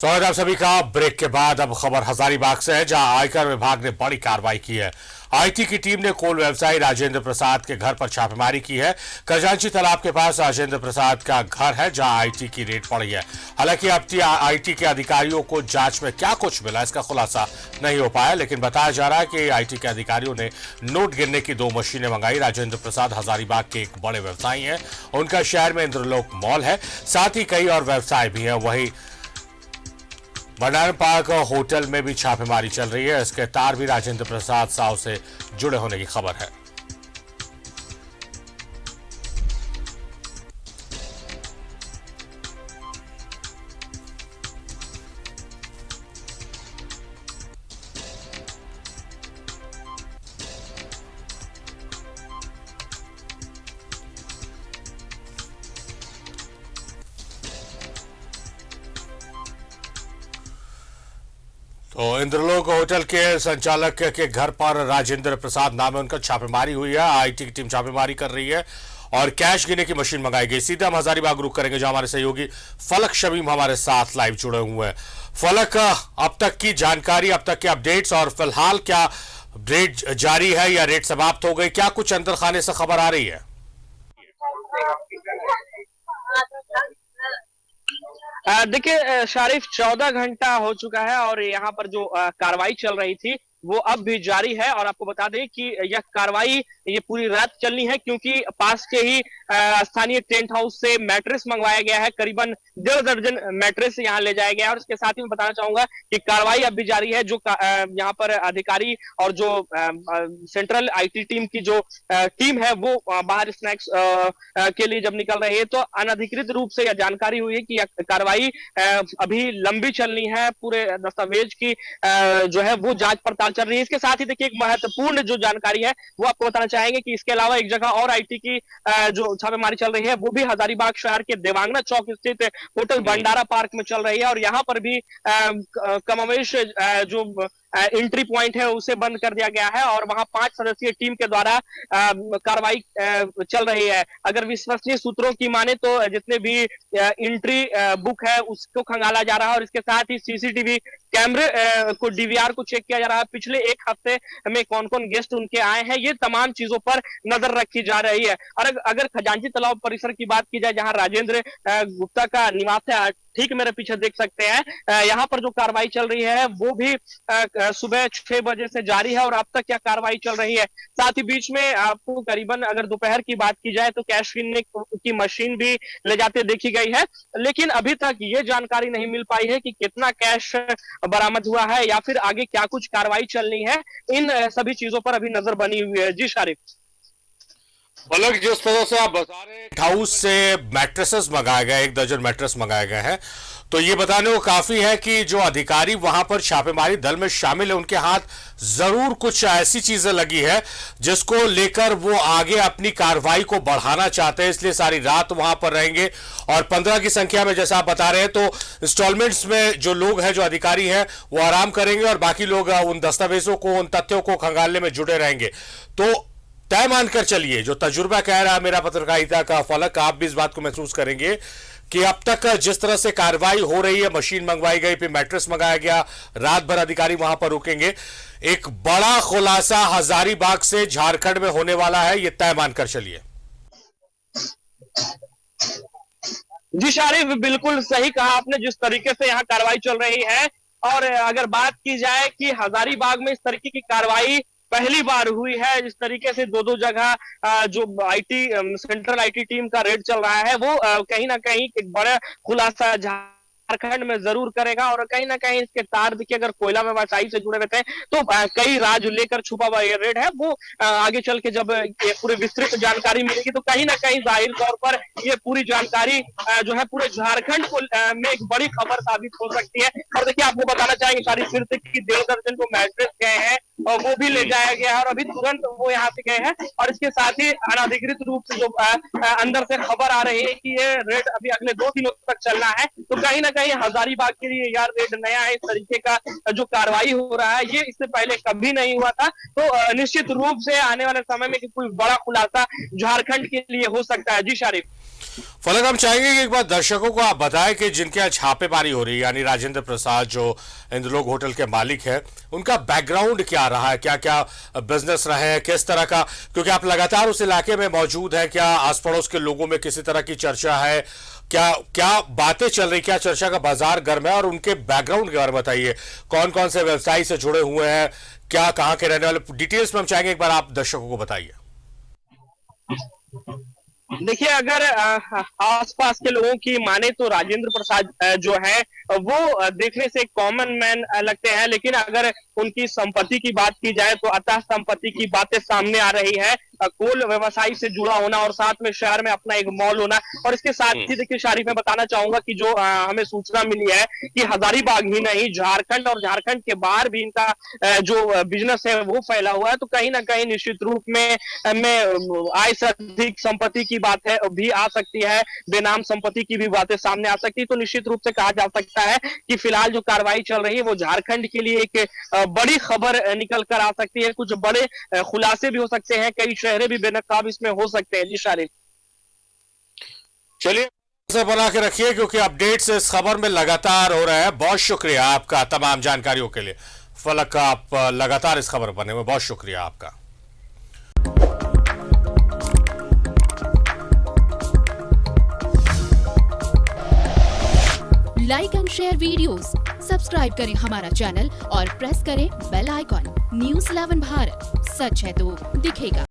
स्वागत है आप सभी का। ब्रेक के बाद अब खबर हजारीबाग से है, जहां आयकर विभाग ने बड़ी कार्रवाई की है। आईटी की टीम ने कोल व्यवसायी राजेंद्र प्रसाद के घर पर छापेमारी की है। खजांची तालाब के पास राजेंद्र प्रसाद का घर है, जहां आईटी की रेड पड़ी है। हालांकि अब आईटी के अधिकारियों को जांच में क्या कुछ मिला इसका खुलासा नहीं हो पाया, लेकिन बताया जा रहा है कि आईटी के अधिकारियों ने नोट गिनने की 2 मशीनें मंगाई। राजेंद्र प्रसाद हजारीबाग के एक बड़े व्यवसायी हैं। उनका शहर में इंद्रलोक मॉल है, साथ ही कई और व्यवसाय भी है। वही भंडारण पार्क होटल में भी छापेमारी चल रही है। इसके तार भी राजेंद्र प्रसाद साव से जुड़े होने की खबर है। तो इंद्रलोक होटल के संचालक के घर पर राजेंद्र प्रसाद नाम है उनका, छापेमारी हुई है। आईटी की टीम छापेमारी कर रही है और कैश गिनने की मशीन मंगाई गई। सीधे हम हजारीबाग रुक करेंगे, जहां हमारे सहयोगी फलक शमीम हमारे साथ लाइव जुड़े हुए हैं। फलक, अब तक की जानकारी, अब तक के अपडेट्स और फिलहाल क्या रेट जारी है या रेट समाप्त हो गई? क्या कुछ अंदर खाने से खबर आ रही है? देखिए शारिफ, 14 घंटा हो चुका है और यहाँ पर जो कार्रवाई चल रही थी वो अब भी जारी है। और आपको बता दें कि यह कार्रवाई ये पूरी रात चलनी है, क्योंकि पास के ही स्थानीय टेंट हाउस से मैट्रेस मंगवाया गया है। करीबन 1.5 दर्जन मैट्रेस यहाँ ले जाया गया है। और इसके साथ ही मैं बताना चाहूंगा कि कार्रवाई अब भी जारी है। जो यहाँ पर अधिकारी और जो सेंट्रल आईटी टीम की जो टीम है वो बाहर स्नैक्स के लिए जब निकल रही है, तो अनधिकृत रूप से यह जानकारी हुई है कि यह कार्रवाई अभी लंबी चलनी है। पूरे दस्तावेज की जो है वो जांच पड़ताल चल रही है। इसके साथ ही देखिए एक महत्वपूर्ण जो जानकारी है वो आपको बताना चाहेंगे कि इसके अलावा एक जगह और आईटी की जो छापेमारी चल रही है वो भी हजारीबाग शहर के देवांगना चौक स्थित होटल भंडारा पार्क में चल रही है। और यहाँ पर भी कमोवेश जो एंट्री पॉइंट है उसे बंद कर दिया गया है और वहां 5 सदस्यीय टीम के द्वारा कार्रवाई चल रही है। अगर विश्वसनीय सूत्रों की माने तो जितने भी एंट्री बुक है उसको खंगाला जा रहा है और इसके साथ ही सीसीटीवी कैमरे को डीवीआर को चेक किया जा रहा है। पिछले एक हफ्ते में कौन कौन गेस्ट उनके आए हैं, ये तमाम चीजों पर नजर रखी जा रही है। और अगर खजांची तालाब परिसर की बात की जाए, जहां राजेंद्र गुप्ता का निवास है, ठीक मेरे पीछे देख सकते हैं, यहाँ पर जो कार्रवाई चल रही है वो भी सुबह 6 बजे से जारी है और अब तक क्या कार्रवाई चल रही है। साथ ही बीच में आपको करीबन अगर दोपहर की बात की जाए तो कैश गिनने की मशीन भी ले जाते देखी गई है, लेकिन अभी तक ये जानकारी नहीं मिल पाई है कि कितना कैश बरामद हुआ है या फिर आगे क्या कुछ कार्रवाई चलनी है। इन सभी चीजों पर अभी नजर बनी हुई है। जी शारिफ। फलक, जिस तरह से आप बता रहे हैं हाउस से मैट्रेसेस मंगाए गए, 1 दर्जन मैट्रेस मंगाए गए हैं, तो ये बताने को काफी है कि जो अधिकारी वहां पर छापेमारी दल में शामिल है उनके हाथ जरूर कुछ ऐसी चीजें लगी है जिसको लेकर वो आगे अपनी कार्रवाई को बढ़ाना चाहते हैं, इसलिए सारी रात वहां पर रहेंगे। और 15 की संख्या में जैसा आप बता रहे हैं, तो इंस्टॉलमेंट्स में जो लोग हैं, जो अधिकारी हैं, वो आराम करेंगे और बाकी लोग उन दस्तावेजों को, उन तथ्यों को खंगालने में जुटे रहेंगे। तो तय मानकर चलिए, जो तजुर्बा कह रहा है मेरा पत्रकारिता का फलक, आप भी इस बात को महसूस करेंगे कि अब तक जिस तरह से कार्रवाई हो रही है, मशीन मंगवाई गई, फिर मैट्रेस मंगाया गया, रात भर अधिकारी वहां पर रुकेंगे, एक बड़ा खुलासा हजारीबाग से झारखंड में होने वाला है, यह तय मानकर चलिए। जी शारिफ, बिल्कुल सही कहा आपने। जिस तरीके से यहाँ कार्रवाई चल रही है, और अगर बात की जाए कि हजारीबाग में इस तरीके की कार्रवाई पहली बार हुई है, जिस तरीके से 2-2 जगह जो आईटी सेंट्रल आईटी टीम का रेड चल रहा है वो कहीं ना कहीं एक बड़ा खुलासा झारखंड में जरूर करेगा। और कहीं ना कहीं इसके तार देखिए, अगर कोयला व्यवसायी से जुड़े रहते हैं तो कई राज लेकर छुपा हुआ ये रेड है, वो आगे चल के जब ये पूरे विस्तृत जानकारी मिलेगी तो कहीं ना कहीं जाहिर तौर पर ये पूरी जानकारी जो है पूरे झारखंड को में एक बड़ी खबर साबित हो सकती है। और देखिए आपको बताना चाहेंगे सारी फिर से कि 1.5 दर्जन जो मैट्रेस गए हैं और वो भी ले जाया गया है और अभी तुरंत वो यहाँ से गए हैं। और इसके साथ ही अनधिकृत रूप से जो अंदर से खबर आ रही है कि ये रेड अभी अगले 2 दिनों तक चलना है, तो कहीं ना कहीं हजारीबाग के लिए यार रेड नया है। इस तरीके का जो कार्रवाई हो रहा है ये इससे पहले कभी नहीं हुआ था, तो निश्चित रूप से आने वाले समय में कोई बड़ा खुलासा झारखंड के लिए हो सकता है। जी शारिफ। फलक, हम चाहेंगे कि एक बार दर्शकों को आप बताएं कि जिनके यहाँ छापेमारी हो रही है, यानी राजेंद्र प्रसाद जो इंद्रलोक होटल के मालिक है, उनका बैकग्राउंड क्या रहा है, क्या क्या बिजनेस रहे हैं, किस तरह का, क्योंकि आप लगातार उस इलाके में मौजूद हैं, क्या आस पड़ोस के लोगों में किसी तरह की चर्चा है, क्या क्या बातें चल रही, क्या चर्चा का बाजार गर्म है, और उनके बैकग्राउंड के बारे में बताइए, कौन कौन से व्यवसाय से जुड़े हुए हैं, क्या कहाँ के रहने वाले, डिटेल्स में हम चाहेंगे एक बार आप दर्शकों को बताइए। देखिए, अगर आसपास के लोगों की माने तो राजेंद्र प्रसाद जो है वो देखने से एक कॉमन मैन लगते हैं, लेकिन अगर उनकी संपत्ति की बात की जाए तो अतः संपत्ति की बातें सामने आ रही है। कोल व्यवसाय से जुड़ा होना और साथ में शहर में अपना एक मॉल होना, और इसके साथ ही देखिए शारिफ, मैं बताना चाहूंगा कि जो हमें सूचना मिली है कि हजारीबाग ही नहीं, झारखंड और झारखंड के बाहर भी इनका जो बिजनेस है वो फैला हुआ है। तो कहीं ना कहीं निश्चित रूप में आय से अधिक संपत्ति की बात है भी आ सकती है, बेनाम संपत्ति की भी बातें सामने आ सकती है। तो निश्चित रूप से कहा जा सकता है कि फिलहाल जो कार्रवाई चल रही है वो झारखंड के लिए एक बड़ी खबर निकल कर आ सकती है, कुछ बड़े खुलासे भी हो सकते हैं, कई शहरे भी बेनकाब इसमें हो सकते हैं। जी शारिफ, चलिए से बना के रखिए, क्योंकि अपडेट्स इस खबर में लगातार हो रहे हैं। बहुत शुक्रिया आपका तमाम जानकारियों के लिए फलक, आप लगातार इस खबर बने हुए, बहुत शुक्रिया आपका। Like and share videos, subscribe करें हमारा चैनल और प्रेस करें बेल आइकॉन। न्यूज़ 11 भारत, सच है तो दिखेगा।